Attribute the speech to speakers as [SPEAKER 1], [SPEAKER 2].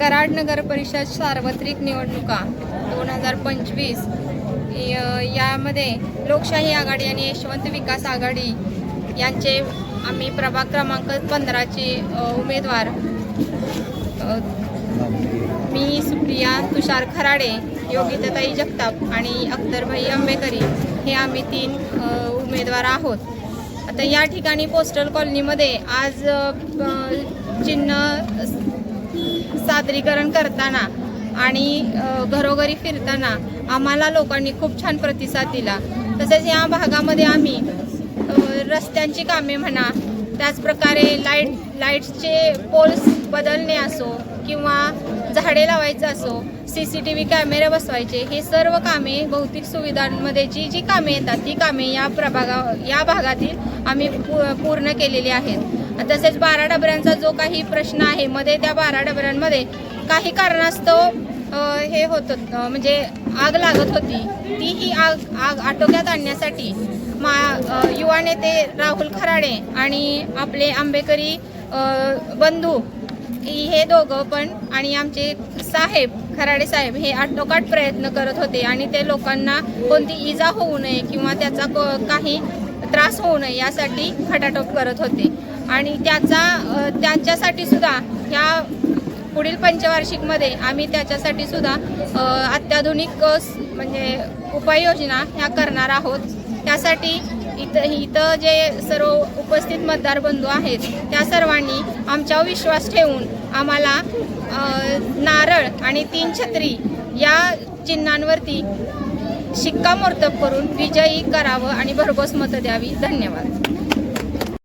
[SPEAKER 1] कराड नगर परिषद सार्वत्रिक निवडणुका 2025 यामध्ये लोकशाही आघाडी आणि यशवंत विकास आघाडी यांचे आम्ही प्रभाग क्रमांक 15चे उमेदवार मी सुप्रिया तुषार खराडे, योगिताताई जगताप आणि अख्तरभाई आंबेकरी हे आम्ही 3 उमेदवार आहोत. आता या ठिकाणी पोस्टल कॉलनीमध्ये आज चिन्ह सादरीकरण करताना आणि घरोघरी फिरताना आम्हाला लोकांनी खूप छान प्रतिसाद दिला. तसेच या भागामध्ये आम्ही रस्त्यांची कामे म्हणा, त्याचप्रकारे लाईट्सचे पोल्स बदलणे असो किंवा झाडे लावायचं असो, CCTV कॅमेरे बसवायचे, हे सर्व कामे भौतिक सुविधांमध्ये जी कामे येतात ती कामे या भागातील आम्ही पूर्ण केलेली आहेत. तसेच 12 डबऱ्यांचा जो काही प्रश्न आहे मध्ये, त्या 12 डबऱ्यांमध्ये काही कारणास्तव हे होत म्हणजे आग लागत होती. ती ही आग आटोक्यात आणण्यासाठी युवा नेते राहुल खराडे आणि आपले आंबेकरी बंधू हे दोघं पण आणि आमचे साहेब खराडे साहेब हे आटोकाट प्रयत्न करत होते आणि ते लोकांना कोणती इजा होऊ नये किंवा त्याचा काही त्रास होऊ नये यासाठी खटाटोप करत होते. आणि त्यांच्यासाठी सुद्धा ह्या पुढील पंचवार्षिकमध्ये आम्ही त्याच्यासाठी सुद्धा अत्याधुनिक म्हणजे उपाययोजना ह्या करणार आहोत. त्यासाठी इथं जे सर्व उपस्थित मतदार बंधू आहेत त्या सर्वांनी आमच्यावर विश्वास ठेवून आम्हाला नारळ आणि 3 छत्री या चिन्हांवरती शिक्कामोर्तब करून विजयी करावं आणि भरघोस मतं द्यावी. धन्यवाद.